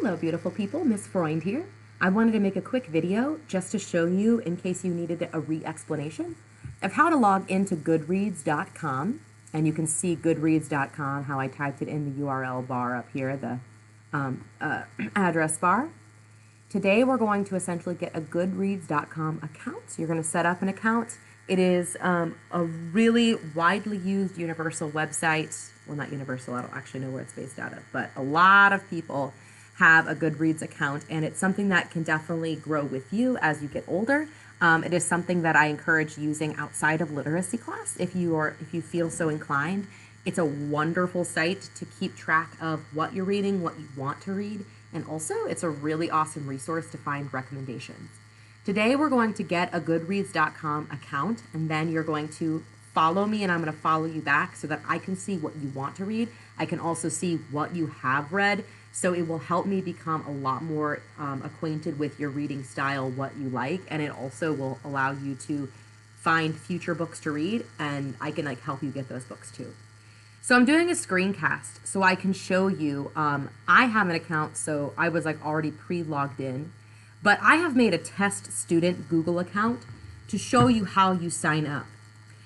Hello, beautiful people. Miss Freund here. I wanted to make a quick video just to show you, in case you needed a re-explanation, of how to log into Goodreads.com. And you can see Goodreads.com, how I typed it in the URL bar up here, the address bar. Today we're going to essentially get a Goodreads.com account. So you're going to set up an account. It is a really widely used universal website. Well, not universal, I don't actually know where it's based out of, but a lot of people have a Goodreads account, and it's something that can definitely grow with you as you get older. It is something that I encourage using outside of literacy class if you feel so inclined. It's a wonderful site to keep track of what you're reading, what you want to read, and also it's a really awesome resource to find recommendations. Today we're going to get a Goodreads.com account, and then you're going to follow me and I'm going to follow you back so that I can see what you want to read. I can also see what you have read, so it will help me become a lot more acquainted with your reading style, what you like, and it also will allow you to find future books to read, and I can help you get those books too. So I'm doing a screencast so I can show you. I have an account, so I was already pre-logged in, but I have made a test student Google account to show you how you sign up.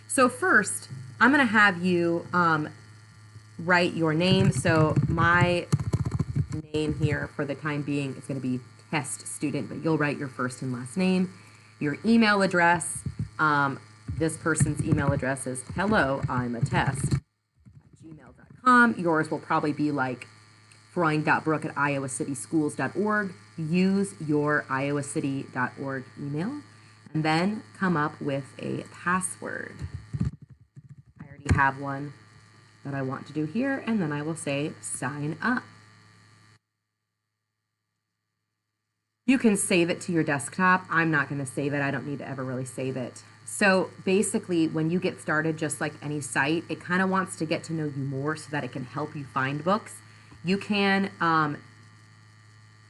So first, I'm going to have you write your name. So my name here for the time being is going to be test student, but you'll write your first and last name, your email address. This person's email address is hello.I'm-a-test@gmail.com. Yours will probably be freund.brook@iowacitysschools.org. Use your iowacity.org email and then come up with a password. I already have one that I want to do here, and then I will say sign up. You can save it to your desktop. I'm not going to save it. I don't need to ever really save it. So basically, when you get started, just like any site, it kind of wants to get to know you more so that it can help you find books. You can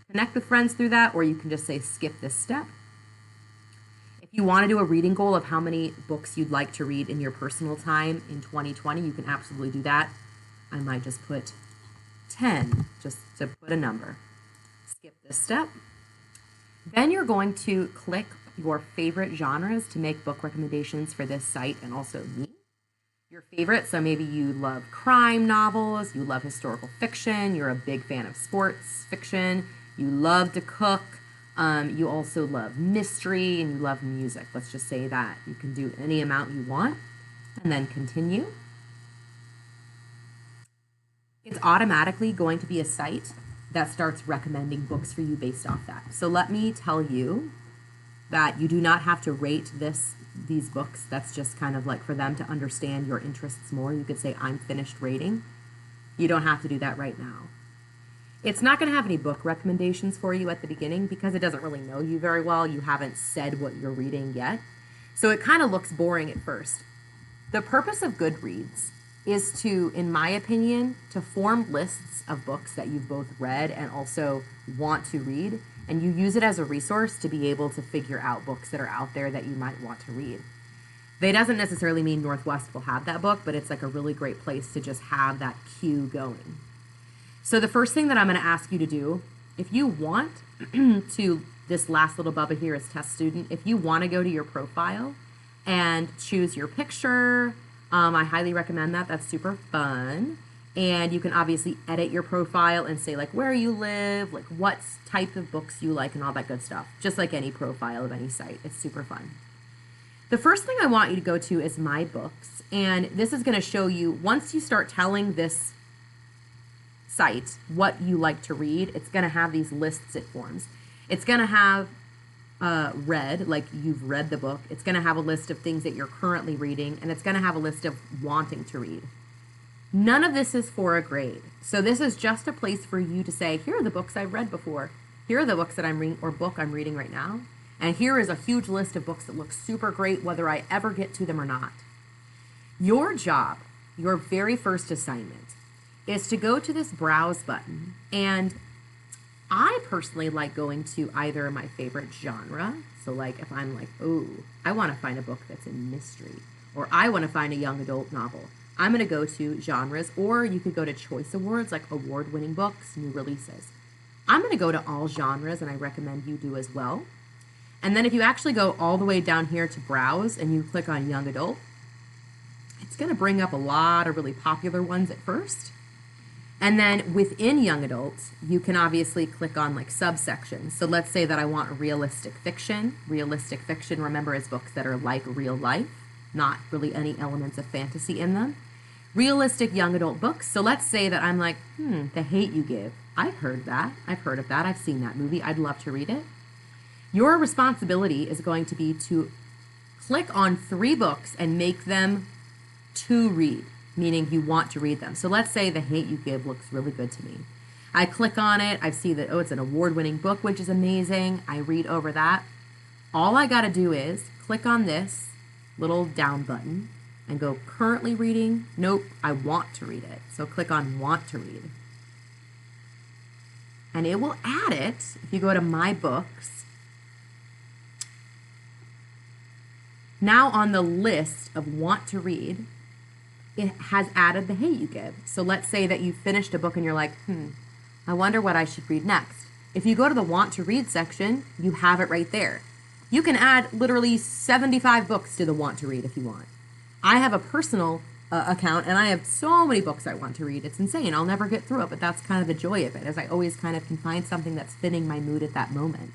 connect with friends through that, or you can just say skip this step. If you want to do a reading goal of how many books you'd like to read in your personal time in 2020, you can absolutely do that. I might just put 10, just to put a number. Skip this step. Then you're going to click your favorite genres to make book recommendations for this site and also me. Your favorite, so maybe you love crime novels, you love historical fiction, you're a big fan of sports fiction, you love to cook, you also love mystery, and you love music. Let's just say that. You can do any amount you want, and then continue. It's automatically going to be a site that starts recommending books for you based off that. So let me tell you that you do not have to rate these books. That's just kind of for them to understand your interests more. You could say, I'm finished rating. You don't have to do that right now. It's not going to have any book recommendations for you at the beginning because it doesn't really know you very well. You haven't said what you're reading yet. So it kind of looks boring at first. The purpose of Goodreads is to, in my opinion, to form lists of books that you've both read and also want to read, and you use it as a resource to be able to figure out books that are out there that you might want to read. That doesn't necessarily mean Northwest will have that book, but it's a really great place to just have that queue going. So the first thing that I'm going to ask you to do, if you want to, this last little bubba here is test student, if you want to go to your profile and choose your picture, I highly recommend that. That's super fun. And you can obviously edit your profile and say where you live, what type of books you like and all that good stuff. Just like any profile of any site. It's super fun. The first thing I want you to go to is My Books. And this is going to show you, once you start telling this site what you like to read, it's going to have these lists it forms. It's going to have read, you've read the book. It's going to have a list of things that you're currently reading, and it's going to have a list of wanting to read. None of this is for a grade. So this is just a place for you to say, here are the books I've read before. Here are the books that I'm reading, or book I'm reading right now. And here is a huge list of books that look super great, whether I ever get to them or not. Your job, your very first assignment, is to go to this browse button, and I personally like going to either my favorite genre. So if I'm oh, I want to find a book that's in mystery, or I want to find a young adult novel, I'm going to go to genres, or you could go to choice awards, award-winning books, new releases. I'm going to go to all genres, and I recommend you do as well. And then if you actually go all the way down here to browse and you click on young adult, it's going to bring up a lot of really popular ones at first. And then within young adult, you can obviously click on like subsections. So let's say that I want realistic fiction. Realistic fiction, remember, is books that are like real life, not really any elements of fantasy in them. Realistic young adult books. So let's say that I'm like, The Hate You Give. I've heard that. I've heard of that. I've seen that movie. I'd love to read it. Your responsibility is going to be to click on 3 books and make them to read, meaning you want to read them. So let's say The Hate You Give looks really good to me. I click on it. I see that, it's an award-winning book, which is amazing. I read over that. All I got to do is click on this little down button and go currently reading. Nope, I want to read it. So click on want to read. And it will add it. If you go to my books, now on the list of want to read, it has added The Hate You Give. So let's say that you finished a book and you're like, I wonder what I should read next. If you go to the want to read section, you have it right there. You can add literally 75 books to the want to read if you want. I have a personal account and I have so many books I want to read. It's insane. I'll never get through it, but that's kind of the joy of it, as I always kind of can find something that's fitting my mood at that moment.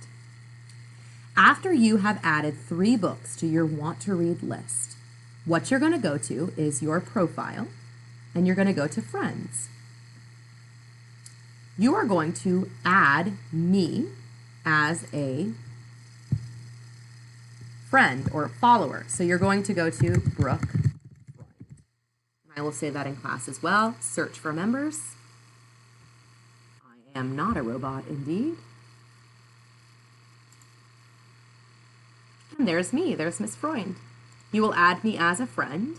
After you have added 3 books to your want to read list, what you're going to go to is your profile, and you're going to go to friends. You are going to add me as a friend or follower. So you're going to go to Brooke Freund. I will say that in class as well. Search for members. I am not a robot, indeed. And there's me. There's Miss Freund. You will add me as a friend,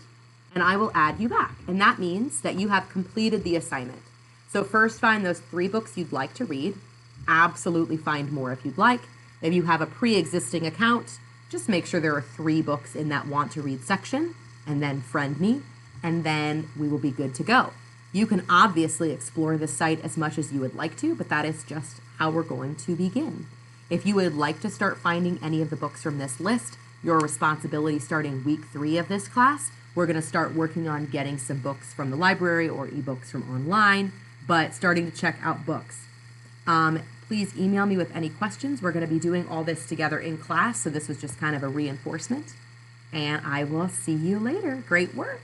and I will add you back. And that means that you have completed the assignment. So first find those 3 books you'd like to read. Absolutely find more if you'd like. If you have a pre-existing account, just make sure there are 3 books in that want to read section, and then friend me, and then we will be good to go. You can obviously explore the site as much as you would like to, but that is just how we're going to begin. If you would like to start finding any of the books from this list, your responsibility starting week 3 of this class, we're going to start working on getting some books from the library or ebooks from online, but starting to check out books. Please email me with any questions. We're going to be doing all this together in class, so this was just kind of a reinforcement. And I will see you later. Great work.